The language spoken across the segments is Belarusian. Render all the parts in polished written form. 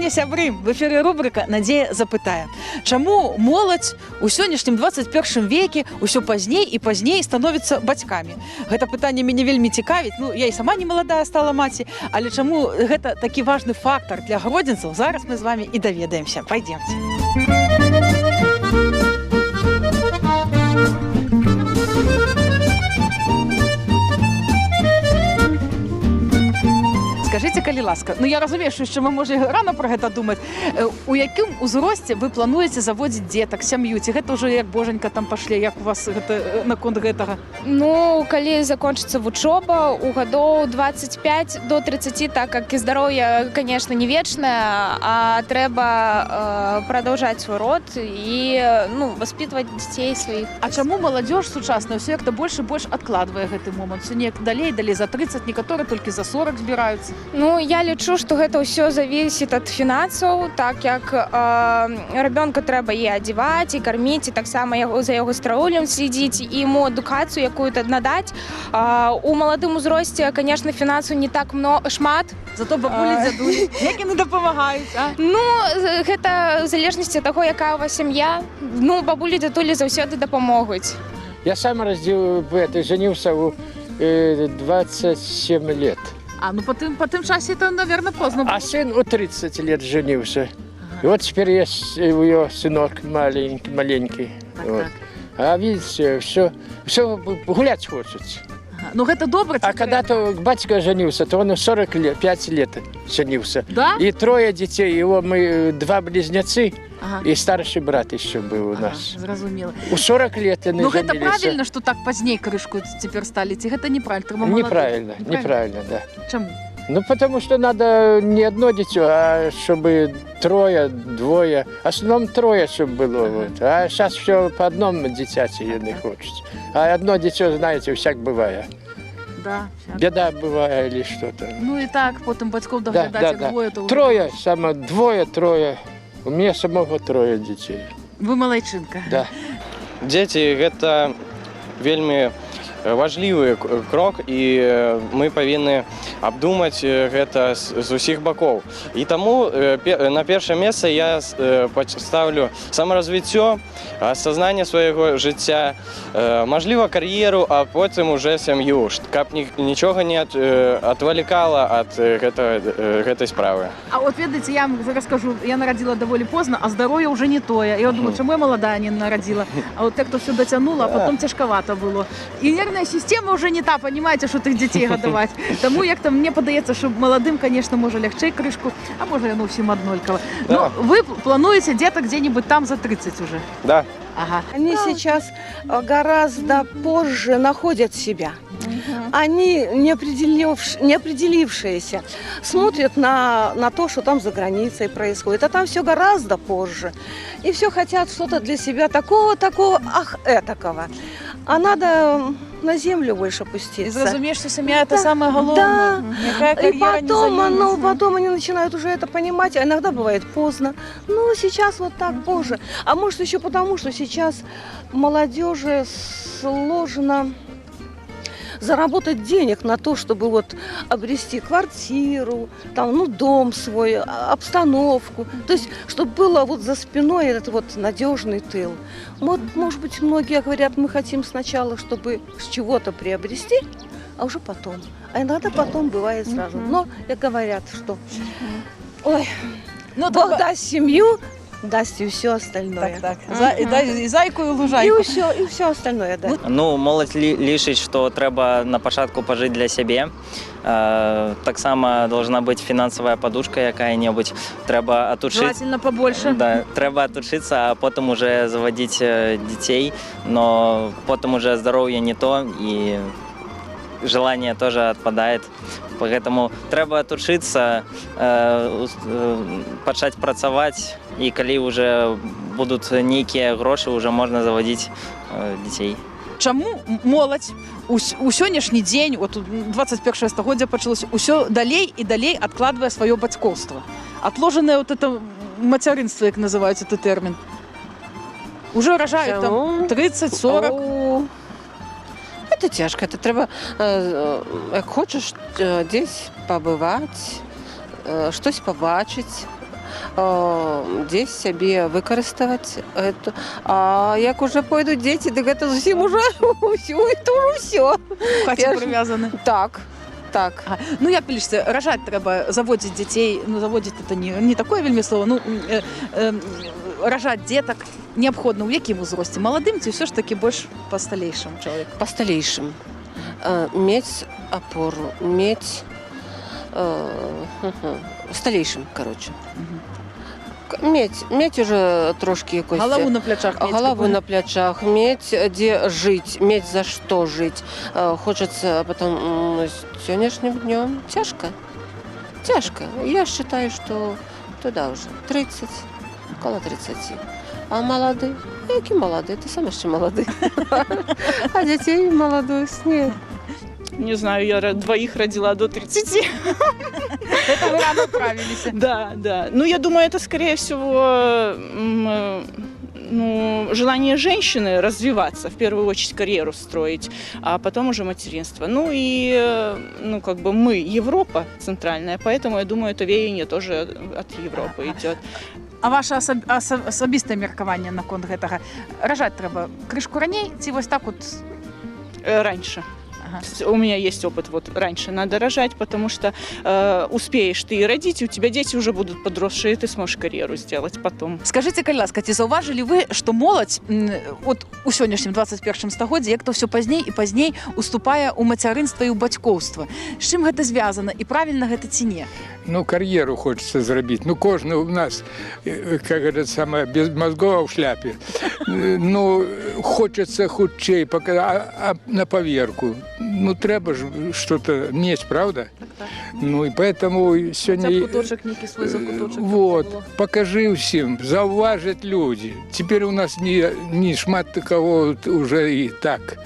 дня, сябры! В эфире рубрика «Надзея запытае». Чаму моладзь у сённяшнім 21 веке ўсё пазней і пазней становіцца бацькамі? Гэта пытанне мяне вельмі цікавіць. Ну, я і сама не маладая стала маці, але чаму гэта такі важны фактар для гродзенцаў? Зараз мы з вами і даведаемся. Пойдемте. Скажите, калі ласка, ну я разумею, що ми може рано про гэта думаць. У якім узросце вы плануеце заводзіць дзетак, сям'ю? Ці гэта ўжо як божанька там пашле, як у вас гэта наконт гэтага? Ну, калі закончыцца вучоба, у гадоў 25 до 30, так как і здароўе, конечно, не вечнае, а трэба продолжать свой род і воспитывать дзяцей сваіх. А чаму маладзёж сучасная ўсё як-то больш і больш адкладвае гэты момант? Все неяк далей за 30, некаторыя толькі за 40 збіраюцца. Ну, я лічу, што гэта ўсё завісіць ад фінансаў, так як ребёнка трэба і адзяваць, і карміць, і таксама за яго здароўем следзіць, і яму адукацыю якую-то надаць. У маладым узросце, конечно, фінансаў не так шмат. Зато бабулі, дзядулі, як яны дапамагаюць, а? Ну, гэта в залежнасці ад таго, якая у вас сям'я. Ну, бабулі, дзядулі заўсёды дапамогуць. Я сам женился у 27 лет. А, ну по тым часе это, наверное, поздно было. А сын у 30 лет женился. Ага. И вот теперь есть у его сынок маленький. Так, вот. так. А видите, все гулять хочется. Ага. Ну это добро. А когда-то батька женился, то он в 45 лет женился. Да? И 3 детей. Его мы 2 близнецы. Ага. И старший брат еще был у нас. Зразумела. У 40 лет они женились. Ну это правильно, что так поздней крышку теперь стали? Это неправильно? Неправильно, да. Чему? Ну, потому что надо не одно дитё, а чтобы 3, 2. В основном 3, чтобы было. Ага. Вот. А сейчас все по одному дитяти не хочется. А одно дитё, знаете, всяк бывает. Да. Беда бывает или что-то. Ну и так, потом батьков доглядать, да. двое. То 3, само 2, 3. У меня самого 3 детей. Вы малайчынка. Да. Дзеці гэта вельмі важлівы крок, і мы павінны абдумаць гэта з усіх бакоў. І таму на першае месца я паставлю самаразвіццё, асазнанне свайго жыцця, мажліва кар'еру, а потым уже сям'ю, каб нічога не адвалікала ад гэтай справы. А от ведаеце, я вам раскажу, я нарадзіла даволі позна, а здароўе ўжо не тое. Я думаю, чаму я маладая не нарадзіла? А вот так то все дотянула, а потом цяжкавата было. І нервная система уже не та, понимаете, что тых детей гадаваць. Тому як-то мне падаецца, что молодым, конечно, можа лягчэй крышку, а можа яно ўсім аднолькава. Но вы плануете где-то где-нибудь там за 30 уже? Да. Ага. Они сейчас гораздо позже находят себя. Они не определившиеся смотрят на то, что там за границей происходит, а там все гораздо позже. И все хотят что-то для себя такого, ах, этакого. А надо на землю больше опуститься. И зразумеешь, что семья это самое главное. Да. И потом они начинают уже это понимать, а иногда бывает поздно. Ну, сейчас вот так позже. А может еще потому, что сейчас молодежи сложно заработать денег на то, чтобы вот обрести квартиру, там, дом свой, обстановку. То есть, чтобы было вот за спиной этот вот надежный тыл. Вот, может быть, многие говорят, мы хотим сначала, чтобы с чего-то приобрести, а уже потом. А иногда потом бывает сразу. Но говорят, что ой, Бог даст семью, дасть и все остальное. Так. И зайку, и лужайку. И все остальное, да. Ну, моладзь лічыць, што трэба на пачатку пажыць для сябе. Таксама должна быць фінансавая падушка якая-небудзь. Трэба атучыць. Желательно побольше. Да, трэба атучыцца, а потым уже заводзіць дзяцей. Но потым уже здароўе не то, і желание тоже отпадает. Поэтому трэба отучиться, пачаць працаваць, і калі уже будут нейкія грошы, уже можно заводить детей. Чаму моладзь у сённяшні дзень, от 21 стагоддзя пачалося, усё далей і далей адкладвае сваё бацькоўства? Отложенное вот это материнство, як называють этот термін. Уже рожають там 30-40. Это тяжко, это треба, як хочеш десь побывать, щось побачить. десь сябе выкарыстаць эту. А як уже пойдуць дзеці, дык гэта зусім уже ўсё. Хаце прывязаны. Так. Ага. Ну як лічыце, ражаць трэба, заводзіць дзяцей, ну заводзіць это не такое вельмі слово, ну ражаць дзетак неабходна ў якім узросце, маладым ці ўсё ж такі больш па-сталейшаму чалавеку? Па-сталейшым. Мець апору, мець сталейшым, короче. Мець уже трошки якось... Галаву на плячах мець. Галаву на плячах, мець дзе жыць, мець за што жыць. Хочется потом сённяшнім днём цяжка. Я считаю, что туда уже 30, около 30. А молоды? Які молоды? Ты сам еще молоды. А детей молодость нет. Не знаю, я двоих родила до 30. Это вы рано управились. Да. Ну, я думаю, это, скорее всего, желание женщины развиваться, в первую очередь карьеру строить, а потом уже материнство. Ну и, мы Европа центральная, поэтому, я думаю, это веяние тоже от Европы идет. А ваше асабістае меркаванне наконт гэтага? Ражаць трэба крышку раней ці вось так вот? Раньше. У меня есть опыт, вот раньше надо рожать, потому что успеешь ты и родить, и у тебя дети уже будут подросшие, и ты сможешь карьеру сделать потом. Скажите, калі ласка, ці заўважылі вы, што моладзь от у сённяшнім 21 стагоддзі, як то все пазней і пазней уступае ў мацярынства і ў бацькоўства? З чым гэта звязана і правільна гэта ці не? Ну, кар'еру хочется зрабіць. Ну, кожны у нас, как говорят, самое, без мозгов в шляпе. Ну, хочется хутчэй, на поверку. Ну, треба ж что-то мець, правда? Так. Ну, и поэтому сегодня... Куточек, некий свой закуточек. Вот, покажи всем, заўважаць люди. Теперь у нас не шмат кого уже и так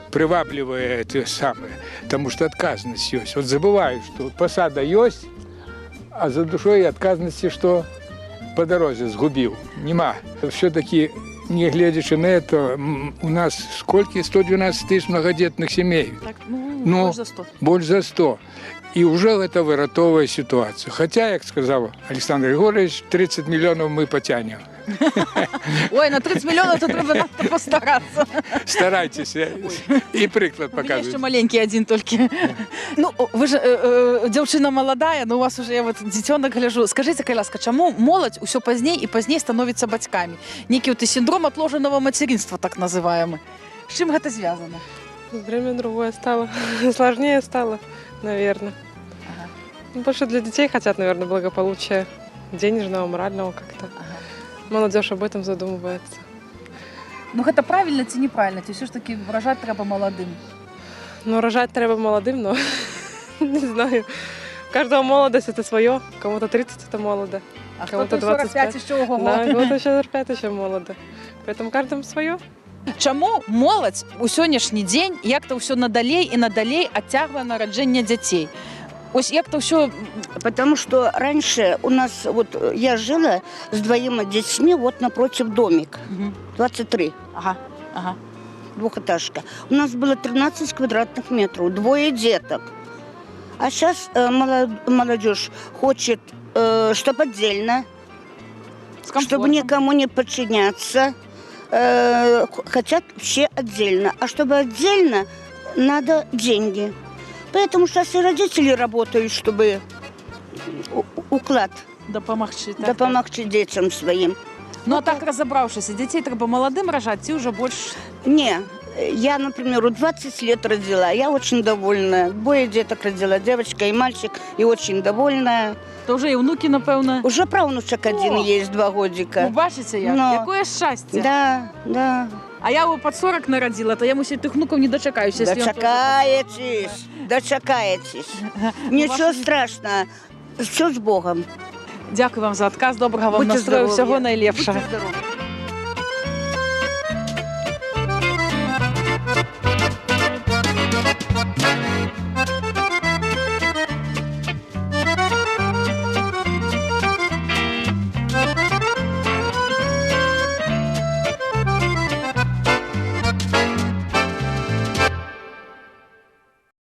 привабливая это самое, потому что отказность есть. Вот забываю, что посада есть, а за душой отказности, что по дороге сгубил. Нема. Все-таки, не глядячи на это, у нас сколько? 112 тысяч многодетных семей. Так, больше за 100. Больше за 100. И уже это выратовая ситуация. Хотя, как сказал Александр Григорьевич, 30 миллионов мы потянем. Ой, на 30 миллионов то треба надто постараться. Старайтесь. И приклад показывайте. Еще маленький один только. Ну, вы же дзяўчына молодая, но у вас уже я вот дзіцёнак гляжу. Скажите, калі ласка, чаму моладзь усё пазней и пазней становится бацькамі? Некий вот синдром отложенного материнства, так называемый. С чем это связано? Время другое стало. Сложнее стало, наверное. Больше для детей хотят, наверное, благополучия. Денежного, морального как-то. Молодежь об этом задумывается. Ну, это правильно ці неправильно? Ці все ж таки рожать треба молодым? Ну, рожать треба молодым, но не знаю. У каждого молодость это свое. Кому-то 30 это молодо. А кому-то 45 еще ого-го. Да, кому-то еще 45 еще молодо. Поэтому каждому свое. Чаму моладзь у сённяшні дзень як-то ўсё надалей і надалей адцягвае нараджэнне дзяцей? Ось як-то все... Потому что раньше у нас, вот я жила с двоими детьми вот напротив домик, 23. Ага. Двухэтажка. У нас было 13 квадратных метров, двое деток. А сейчас молодежь хочет, чтобы отдельно, чтобы никому не подчиняться. Хотят все отдельно. А чтобы отдельно, надо деньги. Поэтому сейчас и родители работают, чтобы уклад допомагчы детям своим. Ну, а так разобравшись, детей треба молодым рожать, и уже больше... Не, я, например, 20 лет родила, я очень довольна. Двое деток родила, девочка и мальчик, и очень довольна. То вже і внуки, напевно. Уже правнучок один есть, 2 годика. Ну, бачите, як? Якое щастя. Да. А я його під 40 народила, то я, мусить, тих внуків не дочекаюсь. Дочекаєтесь. Нічого страшного. Все з Богом. Дякую вам за отказ, доброго вам настрою, всього найлепшого. Будьте здорові.